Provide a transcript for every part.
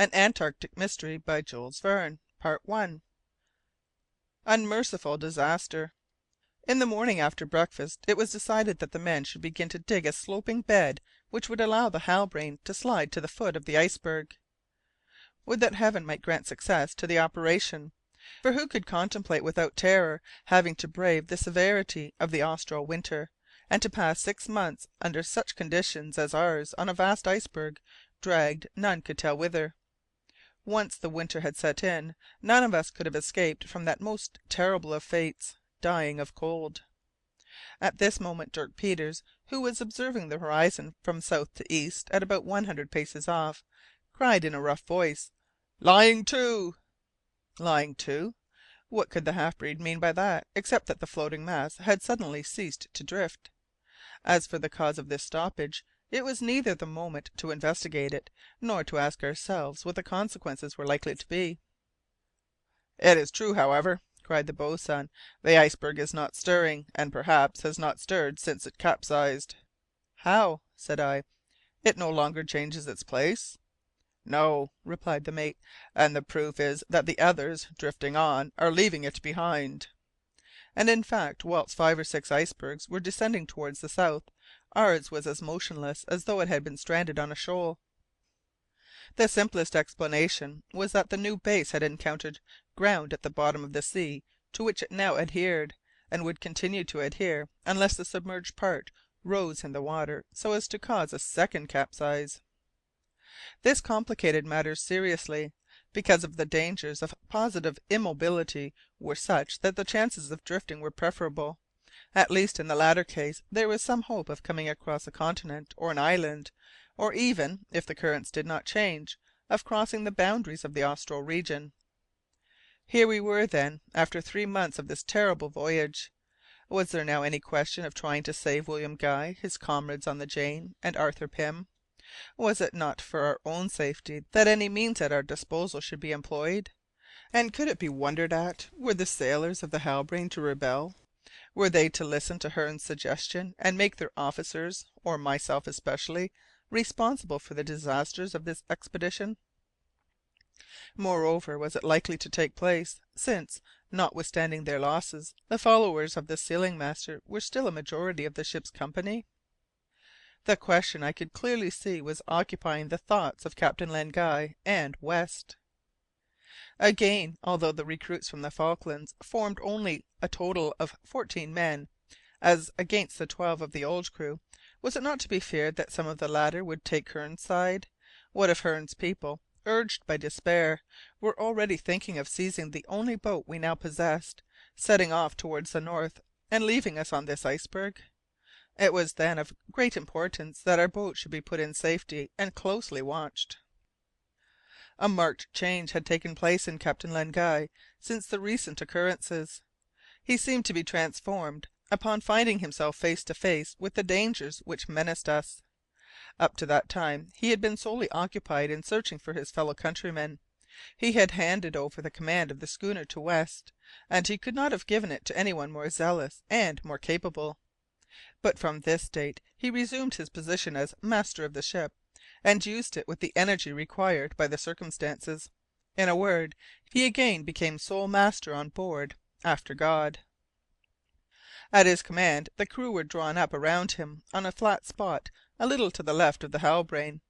An Antarctic Mystery by Jules Verne. Part 1. Unmerciful Disaster. In the morning after breakfast it was decided that the men should begin to dig a sloping bed which would allow the Halbrane to slide to the foot of the iceberg. Would that Heaven might grant success to the operation, for who could contemplate without terror having to brave the severity of the austral winter, and to pass 6 months under such conditions as ours on a vast iceberg, dragged none could tell whither? Once the winter had set in, none of us could have escaped from that most terrible of fates, dying of cold. At this moment Dirk Peters, who was observing the horizon from south to east at about 100 paces off, cried in a rough voice, "Lying to!" Lying to? What could the half breed mean by that, except that the floating mass had suddenly ceased to drift? As for the cause of this stoppage, it was neither the moment to investigate it, nor to ask ourselves what the consequences were likely to be. "It is true, however," cried the boatswain, "the iceberg is not stirring, and perhaps has not stirred since it capsized." "How?" said I. "It no longer changes its place?" "No," replied the mate, "and the proof is that the others, drifting on, are leaving it behind." And in fact, whilst 5 or 6 icebergs were descending towards the south, ours was as motionless as though it had been stranded on a shoal. The simplest explanation was that the new base had encountered ground at the bottom of the sea to which it now adhered, and would continue to adhere unless the submerged part rose in the water so as to cause a second capsize. This complicated matters seriously, because the dangers of positive immobility were such that the chances of drifting were preferable. At least in the latter case there was some hope of coming across a continent or an island, or even, if the currents did not change, of crossing the boundaries of the austral region. Here we were, then, after 3 months of this terrible voyage. Was there now any question of trying to save William Guy, his comrades on the Jane, and Arthur Pym? Was it not for our own safety that any means at our disposal should be employed? And could it be wondered at were the sailors of the Halbrane to rebel? Were they to listen to Hearne's suggestion, and make their officers, or myself especially, responsible for the disasters of this expedition? Moreover, was it likely to take place, since, notwithstanding their losses, the followers of the sealing master were still a majority of the ship's company? The question, I could clearly see, was occupying the thoughts of Captain Len Guy and West. Again, although the recruits from the Falklands formed only a total of 14 men, as against the 12 of the old crew, was it not to be feared that some of the latter would take Hearne's side? What if Hearne's people, urged by despair, were already thinking of seizing the only boat we now possessed, setting off towards the north, and leaving us on this iceberg? It was then of great importance that our boat should be put in safety and closely watched. A marked change had taken place in Captain Len Guy since the recent occurrences. He seemed to be transformed upon finding himself face to face with the dangers which menaced us. Up to that time he had been solely occupied in searching for his fellow countrymen. He had handed over the command of the schooner to West, and he could not have given it to anyone more zealous and more capable. But from this date he resumed his position as master of the ship, and used it with the energy required by the circumstances. In a word, he again became sole master on board, after God. At his command the crew were drawn up around him on a flat spot a little to the left of the Halbrane.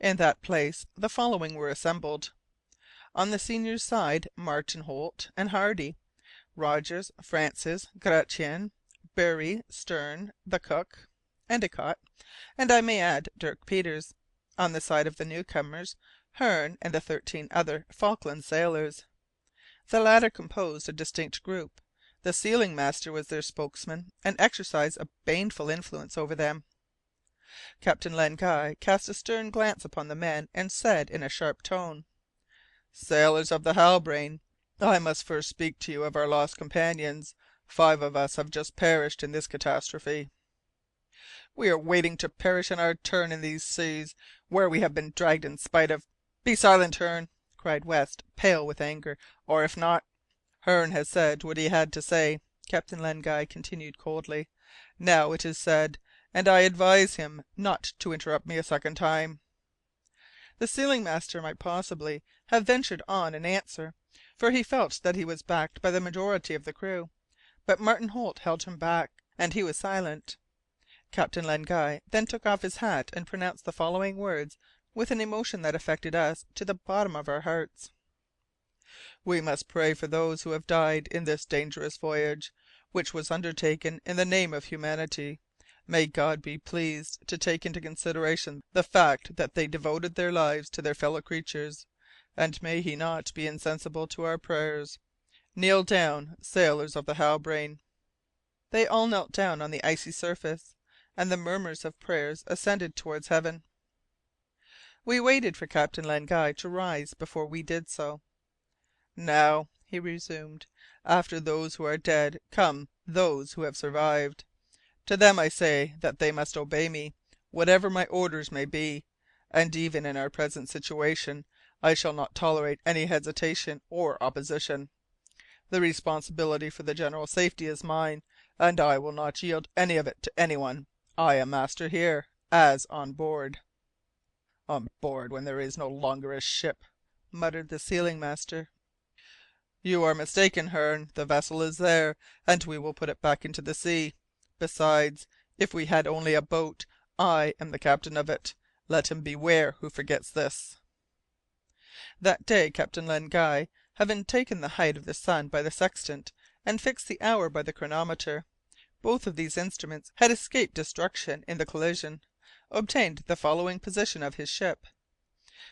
In that place the following were assembled: on the senior's side, Martin Holt and Hardy; Rogers, Francis, Gratian, Bury, Stern, the cook, Endicott, and I may add Dirk Peters; on the side of the newcomers, Hearne and the 13 other Falkland sailors. The latter composed a distinct group. The sealing master was their spokesman, and exercised a baneful influence over them. Captain Len Guy cast a stern glance upon the men, and said in a sharp tone, "Sailors of the Halbrane, I must first speak to you of our lost companions. 5 of us have just perished in this catastrophe." "We are waiting to perish in our turn in these seas, where we have been dragged in spite of—" "Be silent, Hearne!" cried West, pale with anger. "Or if not—" "Hearne has said what he had to say," Captain Len Guy continued coldly. "Now it is said, and I advise him not to interrupt me a second time." The sealing master might possibly have ventured on an answer, for he felt that he was backed by the majority of the crew, but Martin Holt held him back, and he was silent. Captain Len Guy then took off his hat and pronounced the following words with an emotion that affected us to the bottom of our hearts: "We must pray for those who have died in this dangerous voyage, which was undertaken in the name of humanity. May God be pleased to take into consideration the fact that they devoted their lives to their fellow creatures, and may He not be insensible to our prayers. Kneel down, sailors of the Halbrane." They all knelt down on the icy surface, and the murmurs of prayers ascended towards heaven. We waited for Captain Len Guy to rise before we did so. "Now," he resumed, "after those who are dead come those who have survived. To them I say that they must obey me, whatever my orders may be, and even in our present situation I shall not tolerate any hesitation or opposition. The responsibility for the general safety is mine, and I will not yield any of it to anyone. I am master here, as on board." "On board when there is no longer a ship," muttered the sealing master. "You are mistaken, Hearne. The vessel is there, and we will put it back into the sea. Besides, if we had only a boat, I am the captain of it. Let him beware who forgets this." That day Captain Len Guy, having taken the height of the sun by the sextant, and fixed the hour by the chronometer, both of these instruments had escaped destruction in the collision, obtained the following position of his ship: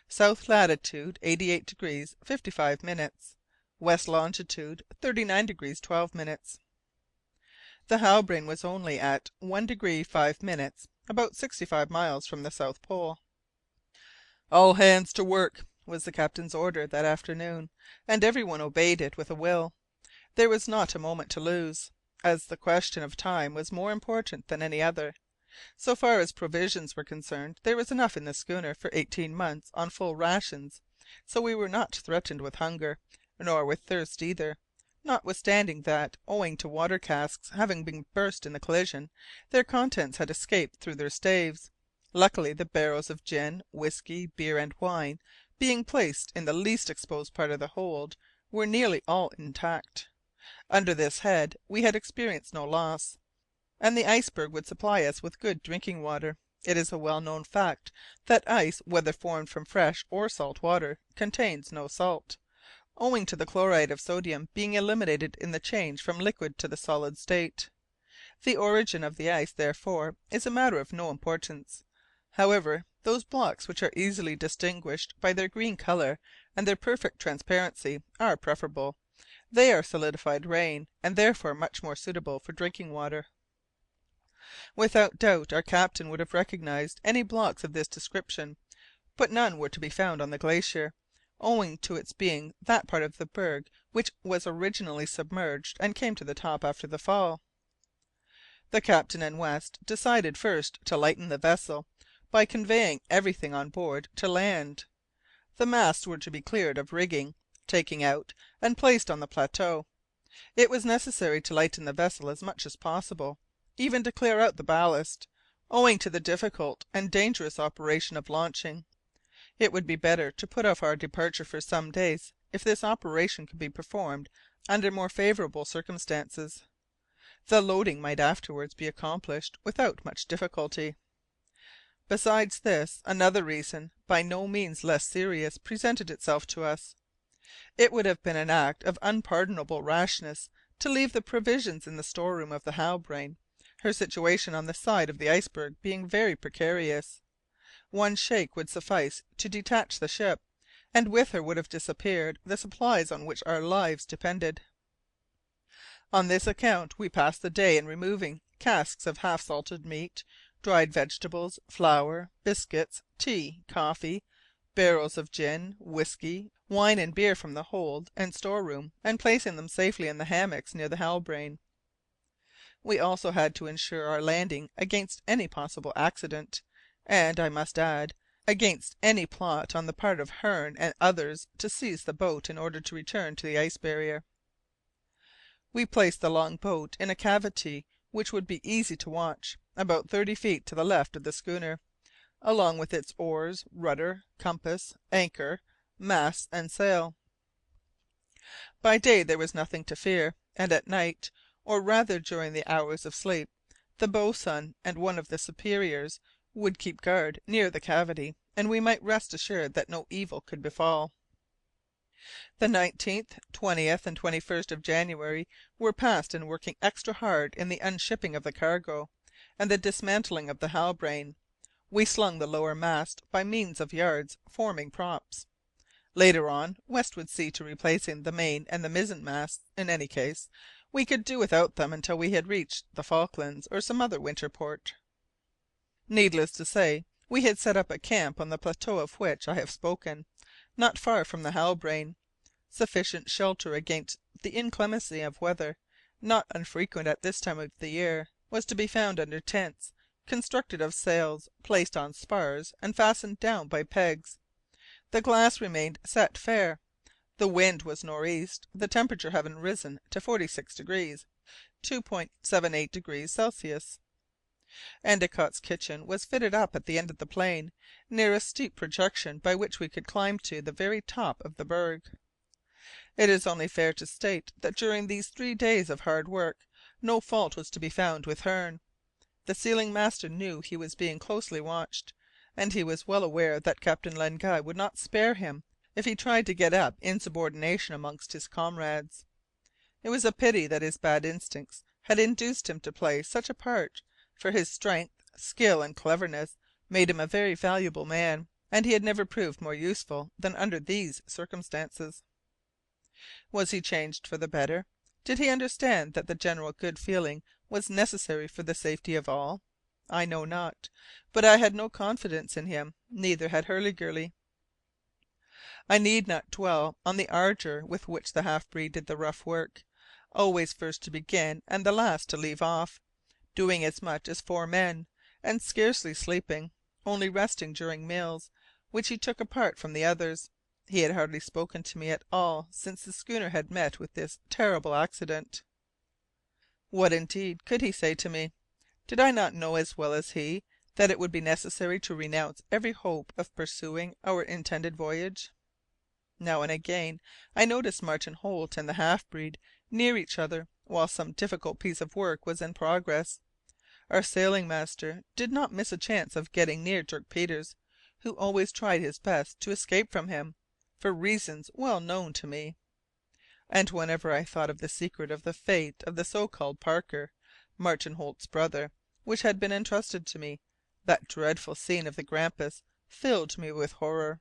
South latitude 88° 55', west longitude 39° 12'. The Halbrane was only at 1° 5', about 65 miles from the South Pole. "All hands to work," was the captain's order that afternoon, and every one obeyed it with a will. There was not a moment to lose, as the question of time was more important than any other. So far as provisions were concerned, there was enough in the schooner for 18 months on full rations, so we were not threatened with hunger, nor with thirst either, notwithstanding that, owing to water casks having been burst in the collision, their contents had escaped through their staves. Luckily the barrels of gin, whisky, beer, and wine, being placed in the least exposed part of the hold, were nearly all intact. Under this head we had experienced no loss, and the iceberg would supply us with good drinking water. It is a well known fact that ice, whether formed from fresh or salt water, contains no salt, owing to the chloride of sodium being eliminated in the change from liquid to the solid state. The origin of the ice, therefore, is a matter of no importance. However, those blocks which are easily distinguished by their green colour and their perfect transparency are preferable. They are solidified rain, and therefore much more suitable for drinking water. Without doubt our captain would have recognized any blocks of this description, but none were to be found on the glacier, owing to its being that part of the berg which was originally submerged and came to the top after the fall. The captain and West decided first to lighten the vessel by conveying everything on board to land. The masts were to be cleared of rigging, taken out, and placed on the plateau. It was necessary to lighten the vessel as much as possible, even to clear out the ballast, owing to the difficult and dangerous operation of launching. It would be better to put off our departure for some days if this operation could be performed under more favourable circumstances. The loading might afterwards be accomplished without much difficulty. Besides this, another reason, by no means less serious, presented itself to us. It would have been an act of unpardonable rashness to leave the provisions in the storeroom of the Halbrane, her situation on the side of the iceberg being very precarious. One shake would suffice to detach the ship, and with her would have disappeared the supplies on which our lives depended. On this account we passed the day in removing casks of half salted meat, dried vegetables, flour, biscuits, tea, coffee, barrels of gin, whisky, wine, and beer from the hold and storeroom, and placing them safely in the hammocks near the Halbrane. We also had to ensure our landing against any possible accident, and, I must add, against any plot on the part of Hearne and others to seize the boat in order to return to the ice barrier. We placed the long boat in a cavity which would be easy to watch, about 30 feet to the left of the schooner. along with its oars, rudder, compass, anchor, masts, and sail. By day there was nothing to fear, and at night, or rather during the hours of sleep, the boatswain and one of the superiors would keep guard near the cavity, and we might rest assured that no evil could befall. The 19th, 20th, and 21st of January were passed in working extra hard in the unshipping of the cargo, and the dismantling of the Halbrane. We slung the lower mast by means of yards forming props. Later on, West would see to replacing the main and the mizzen masts; in any case, we could do without them until we had reached the Falklands or some other winter port. Needless to say, we had set up a camp on the plateau of which I have spoken, not far from the Halbrane. Sufficient shelter against the inclemency of weather, not unfrequent at this time of the year, was to be found under tents constructed of sails placed on spars and fastened down by pegs. The glass remained set fair. The wind was northeast, the temperature having risen to 46°, 2.78° Celsius. Endicott's kitchen was fitted up at the end of the plain, near a steep projection by which we could climb to the very top of the berg. It is only fair to state that during these 3 days of hard work no fault was to be found with Hearne. The sealing master knew he was being closely watched, and he was well aware that Captain Len Guy would not spare him if he tried to get up insubordination amongst his comrades. It was a pity that his bad instincts had induced him to play such a part, for his strength, skill, and cleverness made him a very valuable man, and he had never proved more useful than under these circumstances. Was he changed for the better? Did he understand that the general good feeling was necessary for the safety of all? I know not, but I had no confidence in him, neither had Hurliguerly. I need not dwell on the ardour with which the half breed did the rough work, always first to begin and the last to leave off, doing as much as 4 men, and scarcely sleeping, only resting during meals, which he took apart from the others. He had hardly spoken to me at all since the schooner had met with this terrible accident. What, indeed, could he say to me? Did I not know as well as he that it would be necessary to renounce every hope of pursuing our intended voyage? Now and again I noticed Martin Holt and the half breed near each other while some difficult piece of work was in progress. Our sailing master did not miss a chance of getting near Dirk Peters, who always tried his best to escape from him, for reasons well known to me. And whenever I thought of the secret of the fate of the so called Parker, Martin Holt's brother, which had been entrusted to me, that dreadful scene of the Grampus filled me with horror.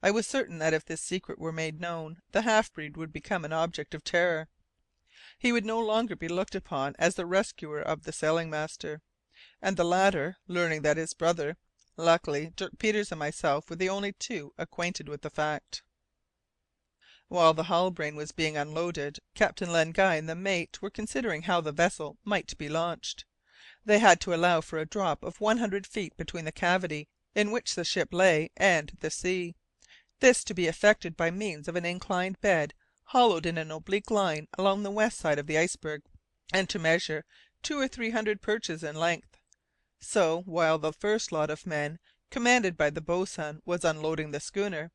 I was certain that if this secret were made known, the half breed would become an object of terror. He would no longer be looked upon as the rescuer of the sailing master, and the latter, learning that his brother luckily Dirk Peters and myself were the only two acquainted with the fact. While the Halbrane was being unloaded, Captain Len Guy and the mate were considering how the vessel might be launched. They had to allow for a drop of 100 feet between the cavity in which the ship lay and the sea, this to be effected by means of an inclined bed hollowed in an oblique line along the west side of the iceberg, and to measure 200 or 300 perches in length. So, while the first lot of men, commanded by the boatswain, was unloading the schooner,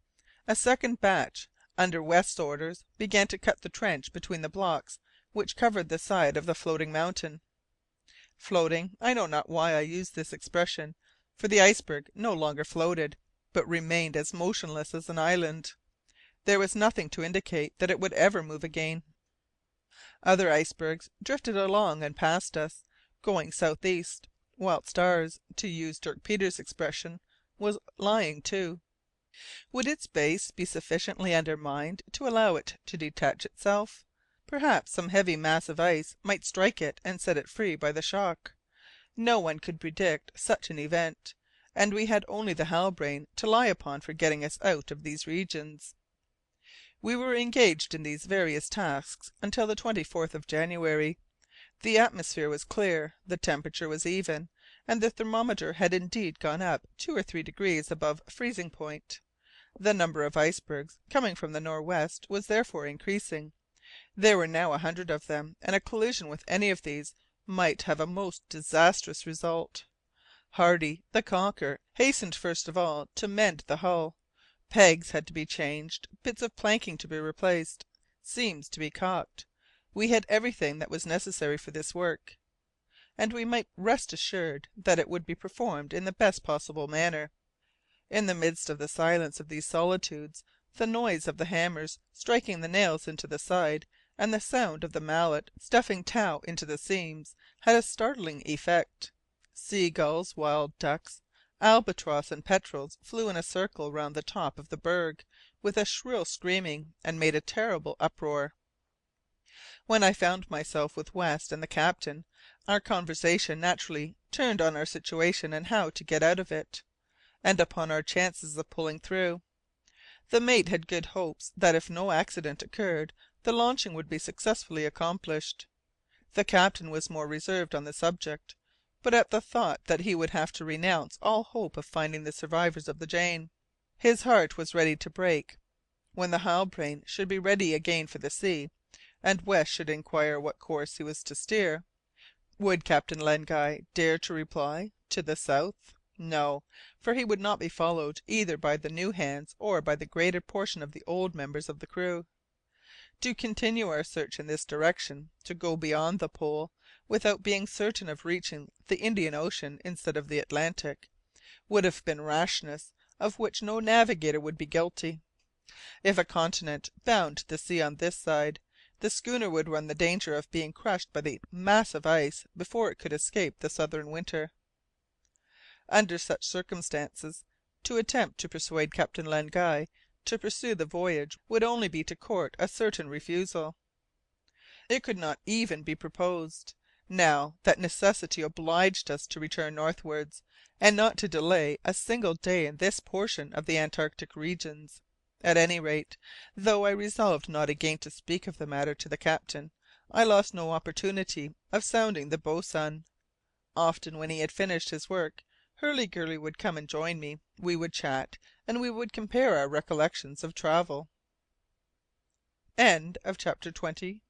a second batch, under West's orders, began to cut the trench between the blocks which covered the side of the floating mountain. Floating, I know not why I use this expression, for the iceberg no longer floated, but remained as motionless as an island. There was nothing to indicate that it would ever move again. Other icebergs drifted along and past us, going southeast, whilst ours, to use Dirk Peters' expression, was lying to. Would its base be sufficiently undermined to allow it to detach itself? Perhaps some heavy mass of ice might strike it and set it free by the shock. No one could predict such an event, and we had only the Halbrane to rely upon for getting us out of these regions. We were engaged in these various tasks until the 24th of January. The atmosphere was clear, the temperature was even, and the thermometer had indeed gone up 2 or 3 degrees above freezing point. The number of icebergs coming from the northwest was therefore increasing. There were now 100 of them, and a collision with any of these might have a most disastrous result. Hardy, the caulker, hastened first of all to mend the hull. Pegs had to be changed, bits of planking to be replaced, seams to be caulked. We had everything that was necessary for this work, and we might rest assured that it would be performed in the best possible manner. In the midst of the silence of these solitudes, the noise of the hammers striking the nails into the side, and the sound of the mallet stuffing tow into the seams, had a startling effect. Sea gulls, wild ducks, albatross, and petrels flew in a circle round the top of the berg, with a shrill screaming, and made a terrible uproar. When I found myself with West and the captain, our conversation naturally turned on our situation and how to get out of it, and upon our chances of pulling through. The mate had good hopes that if no accident occurred the launching would be successfully accomplished. The captain was more reserved on the subject, but at the thought that he would have to renounce all hope of finding the survivors of the Jane, his heart was ready to break. When the Halbrane should be ready again for the sea, and West should inquire what course he was to steer, would Captain Len Guy dare to reply "to the south"? No, for he would not be followed either by the new hands or by the greater portion of the old members of the crew. To continue our search in this direction, to go beyond the Pole, without being certain of reaching the Indian Ocean instead of the Atlantic, would have been rashness of which no navigator would be guilty. If a continent bound the sea on this side, the schooner would run the danger of being crushed by the mass of ice before it could escape the southern winter. Under such circumstances, to attempt to persuade Captain Len Guy to pursue the voyage would only be to court a certain refusal. It could not even be proposed, now that necessity obliged us to return northwards, and not to delay a single day in this portion of the Antarctic regions. At any rate, though I resolved not again to speak of the matter to the captain, I lost no opportunity of sounding the boatswain. Often when he had finished his work, Hurliguerly would come and join me. We would chat, and we would compare our recollections of travel. CHAPTER 20.